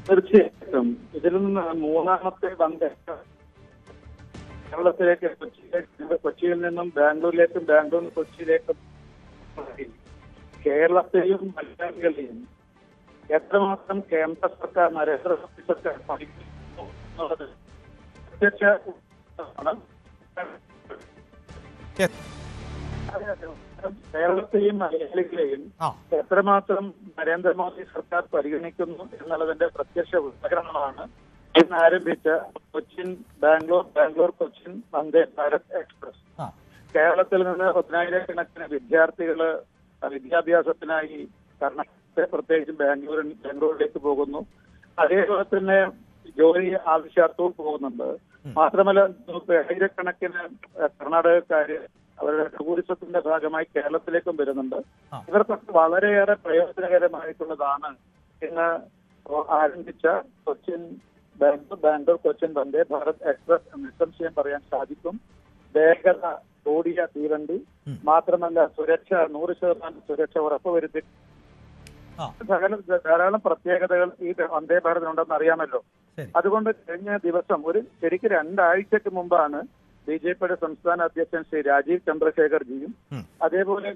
തീർച്ചയായിട്ടും ഇതിൽ നിന്ന് മൂന്നാമത്തെ വന്ദേ കേരളത്തിലേക്ക് കൊച്ചിയിൽ നിന്നും ബാംഗ്ലൂരിലേക്കും ബാംഗ്ലൂരിൽ നിന്ന് കൊച്ചിയിലേക്കും കേരളത്തെയും മലയാളികളെയും എത്രമാത്രം കേന്ദ്ര സർക്കാർ നരേന്ദ്രമോദി സർക്കാർ പഠിക്കുന്നു എന്നുള്ളത് കേരളത്തെയും മലയാളികളെയും എത്രമാത്രം നരേന്ദ്രമോദി സർക്കാർ പരിഗണിക്കുന്നു എന്നുള്ളതിന്റെ പ്രത്യക്ഷ ഉദാഹരണമാണ് ഇന്ന് ആരംഭിച്ച കൊച്ചിൻ ബാംഗ്ലൂർ കൊച്ചിൻ വന്ദേ ഭാരത് എക്സ്പ്രസ്. കേരളത്തിൽ നിന്ന് 10,000-കണക്കിന് വിദ്യാർത്ഥികള് വിദ്യാഭ്യാസത്തിനായി കർണാടക പ്രത്യേകിച്ചും ബാംഗ്ലൂരിലേക്ക് പോകുന്നു. അതേപോലെ തന്നെ ജോലി ആവശ്യാർത്ഥവും പോകുന്നുണ്ട്. മാത്രമല്ല 1,000-കണക്കിന് കർണാടകക്കാര് അവരുടെ ടൂറിസത്തിന്റെ ഭാഗമായി കേരളത്തിലേക്കും വരുന്നുണ്ട്. ഇവർക്കൊക്കെ വളരെയേറെ പ്രയോജനകരമായിട്ടുള്ളതാണ് ഇന്ന് ആരംഭിച്ച ബാംഗ്ലൂർ കൊച്ചിൻ വന്ദേ ഭാരത് എക്സ്പ്രസ് എന്ന് നിസ്സംശയം പറയാൻ സാധിക്കും. വേഗത കൂടിയ തീവണ്ടി, മാത്രമല്ല സുരക്ഷ 100% സുരക്ഷ ഉറപ്പുവരുത്തി ധാരാളം പ്രത്യേകതകൾ ഈ വന്ദേ ഭാരതിനുണ്ടെന്ന് അറിയാമല്ലോ. അതുകൊണ്ട് കഴിഞ്ഞ ദിവസം ശരിക്കും 2 ആഴ്ചക്ക് മുമ്പാണ് ബിജെപിയുടെ സംസ്ഥാന അധ്യക്ഷൻ ശ്രീ രാജീവ് ചന്ദ്രശേഖർജിയും അതേപോലെ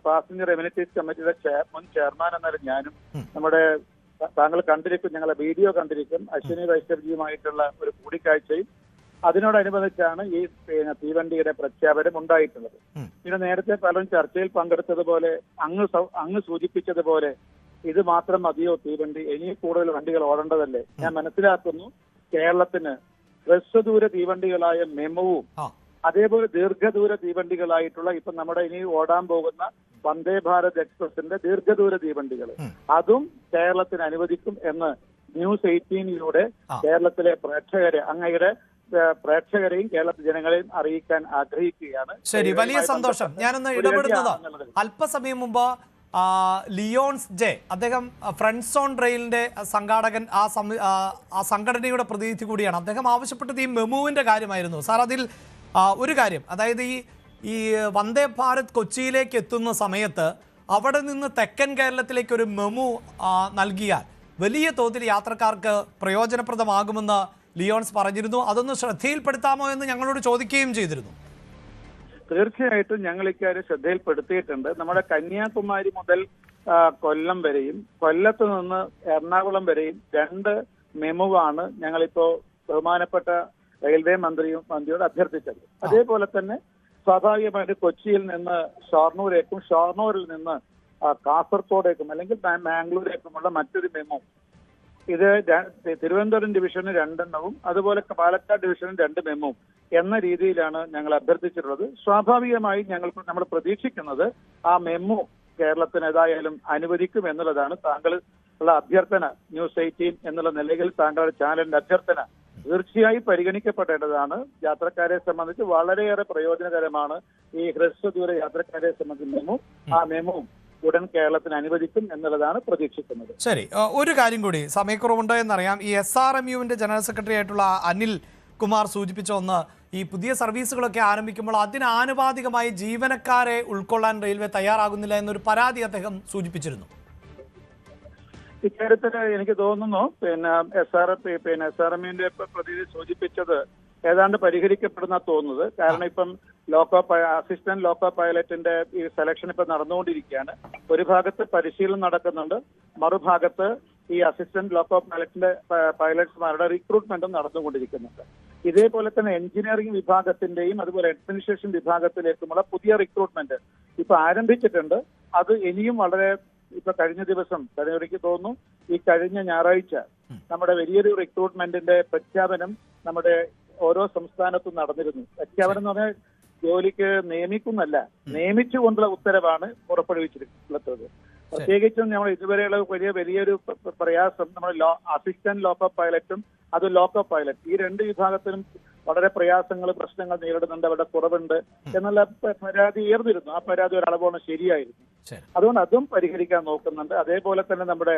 പാസഞ്ചർ എമിനിറ്റീസ് കമ്മിറ്റിയുടെ മുൻ ചെയർമാൻ എന്നാലും ഞാനും നമ്മുടെ താങ്കൾ കണ്ടിരിക്കും, ഞങ്ങളെ വീഡിയോ കണ്ടിരിക്കും, അശ്വിനി വൈഷ്ണവ്ജിയുമായിട്ടുള്ള ഒരു കൂടിക്കാഴ്ചയും അതിനോടനുബന്ധിച്ചാണ് ഈ തീവണ്ടിയുടെ പ്രഖ്യാപനം ഉണ്ടായിട്ടുള്ളത്. പിന്നെ നേരത്തെ പലരും ചർച്ചയിൽ പങ്കെടുത്തതുപോലെ അങ്ങ് സൂചിപ്പിച്ചതുപോലെ ഇത് മാത്രം മതിയോ തീവണ്ടി, ഇനി കൂടുതൽ വണ്ടികൾ ഓടേണ്ടതല്ലേ? ഞാൻ മനസ്സിലാക്കുന്നു കേരളത്തിന് ഹ്രസ്വദൂര തീവണ്ടികളായ മെമുവും അതേപോലെ ദീർഘദൂര തീവണ്ടികളായിട്ടുള്ള ഇപ്പൊ നമ്മുടെ ഇനി ഓടാൻ പോകുന്ന വന്ദേ ഭാരത് എക്സ്പ്രസിന്റെ ദീർഘദൂര തീവണ്ടികൾ അതും കേരളത്തിന് അനുവദിക്കും എന്ന് ന്യൂസ് 18-ലൂടെ കേരളത്തിലെ അങ്ങയുടെ പ്രേക്ഷകരെയും കേരളത്തിലെ ജനങ്ങളെയും അറിയിക്കാൻ ആഗ്രഹിക്കുകയാണ്. ശരി, വലിയ സന്തോഷം. ഞാനൊന്ന് ഇടപെടുന്നത്, അല്പസമയം മുമ്പ് ലിയോൺസ് ജെ, അദ്ദേഹം ഫ്രണ്ട്സ് ഓൺ റെയിലിന്റെ സംഘാടകൻ, ആ സംഘടനയുടെ പ്രതിനിധി കൂടിയാണ്. അദ്ദേഹം ആവശ്യപ്പെട്ടത് ഈ മെമുവിന്റെ കാര്യമായിരുന്നു. സാർ, അതിൽ ഒരു കാര്യം, അതായത് ഈ വന്ദേ ഭാരത് കൊച്ചിയിലേക്ക് എത്തുന്ന സമയത്ത് അവിടെ നിന്ന് തെക്കൻ കേരളത്തിലേക്ക് ഒരു മെമു നൽകിയാൽ വലിയ തോതിൽ യാത്രക്കാർക്ക് പ്രയോജനപ്രദമാകുമെന്ന് ലിയോൺസ് പറഞ്ഞിരുന്നു. അതൊന്ന് ശ്രദ്ധയിൽപ്പെടുത്താമോ എന്ന് ഞങ്ങളോട് ചോദിക്കുകയും ചെയ്തിരുന്നു. തീർച്ചയായിട്ടും ഞങ്ങൾ ഇക്കാര്യം ശ്രദ്ധയിൽപ്പെടുത്തിയിട്ടുണ്ട്. നമ്മുടെ കന്യാകുമാരി മുതൽ കൊല്ലം വരെയും കൊല്ലത്ത് നിന്ന് എറണാകുളം വരെയും 2 മെമുവാണ് ഞങ്ങളിപ്പോ ബഹുമാനപ്പെട്ട റെയിൽവേ മന്ത്രിയോട് അഭ്യർത്ഥിച്ചത്. അതേപോലെ തന്നെ സ്വാഭാവികമായിട്ട് കൊച്ചിയിൽ നിന്ന് ഷൊർണൂരേക്കും ഷൊർണൂരിൽ നിന്ന് കാസർഗോഡേക്കും അല്ലെങ്കിൽ ബാംഗ്ലൂരേക്കുമുള്ള മറ്റൊരു മെമു, ഇത് തിരുവനന്തപുരം ഡിവിഷന് 2 എണ്ണവും അതുപോലെ പാലക്കാട് ഡിവിഷനും 2 മെമുവും എന്ന രീതിയിലാണ് ഞങ്ങൾ അഭ്യർത്ഥിച്ചിട്ടുള്ളത്. സ്വാഭാവികമായി നമ്മൾ പ്രതീക്ഷിക്കുന്നത് ആ മെമു കേരളത്തിന് ഏതായാലും അനുവദിക്കും എന്നുള്ളതാണ്. താങ്കളുള്ള അഭ്യർത്ഥന ന്യൂസ് 18 എന്നുള്ള നിലയിൽ താങ്കളുടെ ചാനലിന്റെ അഭ്യർത്ഥന തീർച്ചയായും പരിഗണിക്കപ്പെടേണ്ടതാണ്. യാത്രക്കാരെ സംബന്ധിച്ച് വളരെയേറെ പ്രയോജനകരമാണ് ഈ ഹ്രസ്വദൂര യാത്രക്കാരെ സംബന്ധിച്ച് ആ മെമു ഉടൻ കേരളത്തിന് അനുവദിക്കും എന്നുള്ളതാണ് പ്രതീക്ഷിക്കുന്നത്. ശരി, ഒരു കാര്യം കൂടി, സമയക്കുറവുണ്ട് എന്നറിയാം. ഈ SRMUവിന്റെ ജനറൽ സെക്രട്ടറി ആയിട്ടുള്ള അനിൽ കുമാർ സൂചിപ്പിച്ച ഒന്ന്, ഈ പുതിയ സർവീസുകളൊക്കെ ആരംഭിക്കുമ്പോൾ അതിനാനുപാതികമായി ജീവനക്കാരെ ഉൾക്കൊള്ളാൻ റെയിൽവേ തയ്യാറാകുന്നില്ല എന്നൊരു പരാതി അദ്ദേഹം സൂചിപ്പിച്ചിരുന്നു. ഇക്കാര്യത്തിൽ എനിക്ക് തോന്നുന്നു SRMUവിന്റെ പ്രതിനിധി സൂചിപ്പിച്ചത് ഏതാണ്ട് പരിഹരിക്കപ്പെടുന്ന തോന്നുന്നത്. കാരണം ഇപ്പം അസിസ്റ്റന്റ് ലോക്കോ പൈലറ്റിന്റെ ഈ സെലക്ഷൻ ഇപ്പൊ നടന്നുകൊണ്ടിരിക്കുകയാണ്. ഒരു ഭാഗത്ത് പരിശീലനം നടക്കുന്നുണ്ട്, മറുഭാഗത്ത് ഈ അസിസ്റ്റന്റ് ലോക്കോ പൈലറ്റ്സ്മാരുടെ റിക്രൂട്ട്മെന്റും നടന്നുകൊണ്ടിരിക്കുന്നുണ്ട്. ഇതേപോലെ തന്നെ എഞ്ചിനീയറിംഗ് വിഭാഗത്തിന്റെയും അതുപോലെ അഡ്മിനിസ്ട്രേഷൻ വിഭാഗത്തിലേക്കുമുള്ള പുതിയ റിക്രൂട്ട്മെന്റ് ഇപ്പൊ ആരംഭിച്ചിട്ടുണ്ട്. അത് ഇനിയും വളരെ ഇപ്പൊ കഴിഞ്ഞ ദിവസം എനിക്ക് തോന്നുന്നു ഈ കഴിഞ്ഞ ഞായറാഴ്ച നമ്മുടെ വലിയൊരു റിക്രൂട്ട്മെന്റിന്റെ പ്രഖ്യാപനം നമ്മുടെ ഓരോ സംസ്ഥാനത്തും നടന്നിരുന്നു. പ്രഖ്യാപനം എന്ന് പറഞ്ഞാൽ ജോലിക്ക് നിയമിക്കുന്നല്ല, നിയമിച്ചുകൊണ്ടുള്ള ഉത്തരവാണ് പുറപ്പെടുവിച്ചിട്ടുള്ളത്. പ്രത്യേകിച്ചും നമ്മൾ ഇതുവരെയുള്ള വലിയൊരു പ്രയാസം നമ്മുടെ അസിസ്റ്റന്റ് ലോക്കോ പൈലറ്റും അത് ലോക്കോ പൈലറ്റ് ഈ 2 വിഭാഗത്തിലും വളരെ പ്രശ്നങ്ങൾ നേരിടുന്നുണ്ട്, അവിടെ കുറവുണ്ട് എന്നുള്ള പരാതി ഉയർന്നിരുന്നു. ആ പരാതി ഒരളവോളം ശരിയായിരുന്നു. അതുകൊണ്ട് അതും പരിഹരിക്കാൻ നോക്കുന്നുണ്ട്. അതേപോലെ തന്നെ നമ്മുടെ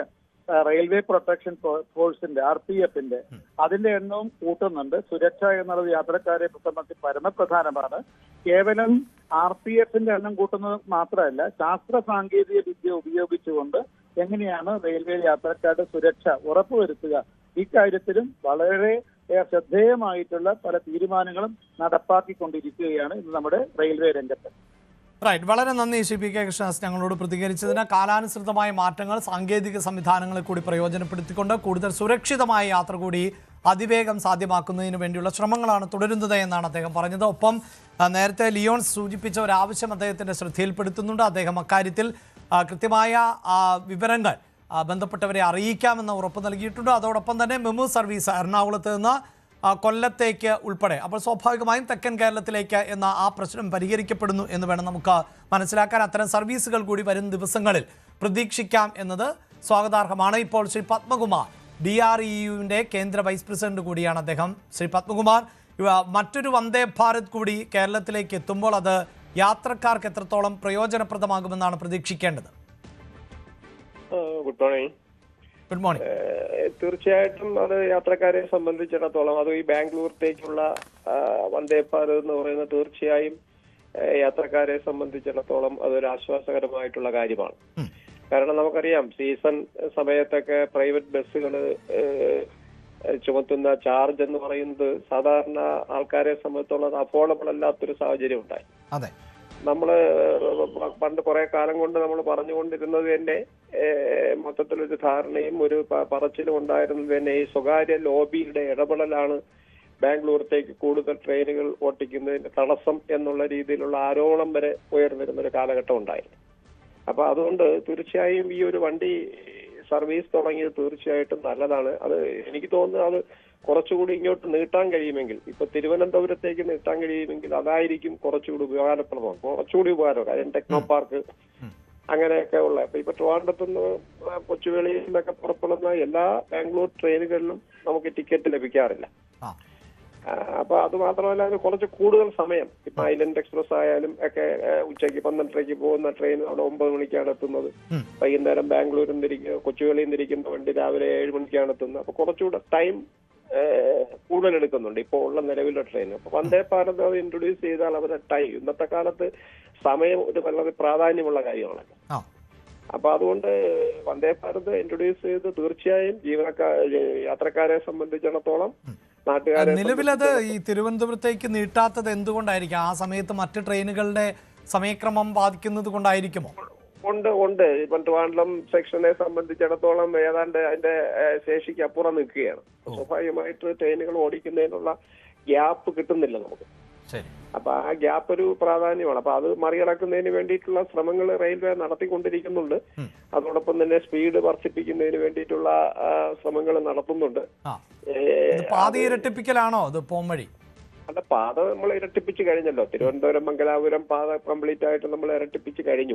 റെയിൽവേ പ്രൊട്ടക്ഷൻ ഫോഴ്സിന്റെ RPFന്റെ അതിന്റെ എണ്ണവും കൂട്ടുന്നുണ്ട്. സുരക്ഷ എന്നുള്ളത് യാത്രക്കാരെ സംബന്ധിച്ച് പരമപ്രധാനമാണ്. കേവലം RPFന്റെ എണ്ണം കൂട്ടുന്നത് മാത്രമല്ല, ശാസ്ത്ര സാങ്കേതിക വിദ്യ ഉപയോഗിച്ചുകൊണ്ട് എങ്ങനെയാണ് റെയിൽവേ യാത്രക്കാരുടെ സുരക്ഷ ഉറപ്പുവരുത്തുക, ഇക്കാര്യത്തിലും വളരെ ശ്രദ്ധേയമായിട്ടുള്ള പല തീരുമാനങ്ങളും നടപ്പാക്കിക്കൊണ്ടിരിക്കുകയാണ് ഇന്ന് നമ്മുടെ റെയിൽവേ രംഗത്ത്. റൈറ്റ്, വളരെ നന്ദി ശ്രീ പി കെ കൃഷ്ണദാസ് ഞങ്ങളോട് പ്രതികരിച്ചതിന്. കാലാനുസൃതമായ മാറ്റങ്ങൾ സാങ്കേതിക സംവിധാനങ്ങളെ കൂടി പ്രയോജനപ്പെടുത്തിക്കൊണ്ട് കൂടുതൽ സുരക്ഷിതമായ യാത്ര കൂടി അതിവേഗം സാധ്യമാക്കുന്നതിന് വേണ്ടിയുള്ള ശ്രമങ്ങളാണ് തുടരുന്നത് എന്നാണ് അദ്ദേഹം പറഞ്ഞത്. ഒപ്പം നേരത്തെ ലിയോൺസ് സൂചിപ്പിച്ച ഒരു ആവശ്യം അദ്ദേഹത്തിൻ്റെ ശ്രദ്ധയിൽപ്പെടുത്തുന്നുണ്ട്. അദ്ദേഹം അക്കാര്യത്തിൽ കൃത്യമായ വിവരങ്ങൾ ബന്ധപ്പെട്ടവരെ അറിയിക്കാമെന്ന് ഉറപ്പ് നൽകിയിട്ടുണ്ട്. അതോടൊപ്പം തന്നെ മെമു സർവീസ് എറണാകുളത്ത് നിന്ന് കൊല്ലത്തേക്ക് ഉൾപ്പെടെ, അപ്പോൾ സ്വാഭാവികമായും തെക്കൻ കേരളത്തിലേക്ക് എന്ന ആ പ്രശ്നം പരിഹരിക്കപ്പെടുന്നു എന്ന് വേണം നമുക്ക് മനസ്സിലാക്കാൻ. അത്തരം സർവീസുകൾ കൂടി വരും ദിവസങ്ങളിൽ പ്രതീക്ഷിക്കാം എന്നത് സ്വാഗതാർഹമാണ്. ഇപ്പോൾ ശ്രീ പത്മകുമാർ, DREUവിൻ്റെ കേന്ദ്ര വൈസ് പ്രസിഡന്റ് കൂടിയാണ് അദ്ദേഹം. ശ്രീ പത്മകുമാർ, മറ്റൊരു വന്ദേ ഭാരത് കൂടി കേരളത്തിലേക്ക് എത്തുമ്പോൾ അത് യാത്രക്കാർക്ക് എത്രത്തോളം പ്രയോജനപ്രദമാകുമെന്നാണ് പ്രതീക്ഷിക്കേണ്ടത്? Good morning. Good morning. തീർച്ചയായിട്ടും അത് യാത്രക്കാരെ സംബന്ധിച്ചിടത്തോളം, അത് ഈ ബാംഗ്ലൂരിലേക്കുള്ള വന്ദേ ഭാരത് എന്ന് പറയുന്നത് തീർച്ചയായും യാത്രക്കാരെ സംബന്ധിച്ചിടത്തോളം അതൊരു ആശ്വാസകരമായിട്ടുള്ള കാര്യമാണ്. കാരണം നമുക്കറിയാം, സീസൺ സമയത്തൊക്കെ പ്രൈവറ്റ് ബസ്സുകൾ ചുമത്തുന്ന ചാർജ് എന്ന് പറയുന്നത് സാധാരണ ആൾക്കാരെ സംബന്ധിച്ചോളം അഫോർഡബിൾ അല്ലാത്തൊരു സാഹചര്യം ഉണ്ടായി. അതെ, നമ്മള് പണ്ട് കുറെ കാലം കൊണ്ട് നമ്മൾ പറഞ്ഞുകൊണ്ടിരുന്നത് തന്നെ മൊത്തത്തിലൊരു ധാരണയും ഒരു പറച്ചിലും ഉണ്ടായിരുന്നത് തന്നെ ഈ സ്വകാര്യ ലോബിയുടെ ഇടപെടലാണ് ബാംഗ്ലൂരത്തേക്ക് കൂടുതൽ ട്രെയിനുകൾ ഓട്ടിക്കുന്നതിന് തടസ്സം എന്നുള്ള രീതിയിലുള്ള ആരോപണം വരെ ഉയർന്നിരുന്ന ഒരു കാലഘട്ടം ഉണ്ടായിരുന്നു. അപ്പൊ അതുകൊണ്ട് തീർച്ചയായും ഈ ഒരു വണ്ടി സർവീസ് തുടങ്ങിയത് തീർച്ചയായിട്ടും നല്ലതാണ്. അത് എനിക്ക് തോന്നുന്നത് അത് കുറച്ചുകൂടി ഇങ്ങോട്ട് നീട്ടാൻ കഴിയുമെങ്കിൽ, ഇപ്പൊ തിരുവനന്തപുരത്തേക്ക് നീട്ടാൻ കഴിയുമെങ്കിൽ അതായിരിക്കും കുറച്ചുകൂടി ഉപകാരപ്രദമാണ്, കുറച്ചുകൂടി ഉപകാരം. കാര്യം ടെക്നോ പാർക്ക് അങ്ങനെയൊക്കെ ഉള്ള ഇപ്പൊ ട്രിവാൻഡ്രത്തുനിന്ന് കൊച്ചുവേളിയിൽ നിന്നൊക്കെ പുറപ്പെടുന്ന എല്ലാ ബാംഗ്ലൂർ ട്രെയിനുകളിലും നമുക്ക് ടിക്കറ്റ് ലഭിക്കാറില്ല. അപ്പൊ അത് മാത്രമല്ല, അത് കുറച്ച് കൂടുതൽ സമയം, ഇപ്പൊ ഐലൻഡ് എക്സ്പ്രസ് ആയാലും ഒക്കെ ഉച്ചയ്ക്ക് 12:30 പോകുന്ന ട്രെയിൻ അവിടെ 9 മണിക്കാണ് എത്തുന്നത്. വൈകുന്നേരം ബാംഗ്ലൂരിൽ നിന്നിരിക്കുന്ന കൊച്ചുവേളിയിൽ നിന്നിരിക്കുന്ന വണ്ടി രാവിലെ 7 മണിക്കാണ് എത്തുന്നത്. അപ്പൊ കുറച്ചുകൂടെ ടൈം കൂടുതൽ എടുക്കുന്നുണ്ട് ഇപ്പോൾ ഉള്ള നിലവിലെ ട്രെയിൻ. അപ്പൊ വന്ദേ ഭാരത് അത് ഇൻട്രൊഡ്യൂസ് ചെയ്താൽ അവരുടെ ടൈം, ഇന്നത്തെ കാലത്ത് സമയം ഒരു വളരെ പ്രാധാന്യമുള്ള കാര്യമാണ്. അപ്പൊ അതുകൊണ്ട് വന്ദേ ഭാരത് ഇൻട്രൊഡ്യൂസ് ചെയ്ത് തീർച്ചയായും യാത്രക്കാരെ സംബന്ധിച്ചിടത്തോളം, നാട്ടുകാരെ നിലവിലത് ഈ തിരുവനന്തപുരത്തേക്ക് നീട്ടാത്തത് എന്തുകൊണ്ടായിരിക്കും? ആ സമയത്ത് മറ്റ് ട്രെയിനുകളുടെ സമയക്രമം ബാധിക്കുന്നത് കൊണ്ടായിരിക്കുമോ? ഉണ്ട്. ഇപ്പം ട്രിവാൻഡ്രം സെക്ഷനെ സംബന്ധിച്ചിടത്തോളം ഏതാണ്ട് അതിന്റെ ശേഷിക്ക് അപ്പുറം നിൽക്കുകയാണ്. സ്വാഭാവികമായിട്ട് ട്രെയിനുകൾ ഓടിക്കുന്നതിനുള്ള ഗ്യാപ്പ് കിട്ടുന്നില്ല നമുക്ക്. അപ്പൊ ആ ഗ്യാപ്പ് ഒരു പ്രാധാന്യമാണ്. അപ്പൊ അത് മറികടക്കുന്നതിന് വേണ്ടിയിട്ടുള്ള ശ്രമങ്ങൾ റെയിൽവേ നടത്തിക്കൊണ്ടിരിക്കുന്നുണ്ട്. അതോടൊപ്പം തന്നെ സ്പീഡ് വർദ്ധിപ്പിക്കുന്നതിന് വേണ്ടിയിട്ടുള്ള ശ്രമങ്ങൾ നടത്തുന്നുണ്ട്. പാത ഇരട്ടിപ്പിക്കലാണോ അത് പോംവഴി? അല്ല, പാത നമ്മൾ ഇരട്ടിപ്പിച്ച് കഴിഞ്ഞല്ലോ. തിരുവനന്തപുരം മംഗലാപുരം പാത കംപ്ലീറ്റ് ആയിട്ട് നമ്മൾ ഇരട്ടിപ്പിച്ച് കഴിഞ്ഞു.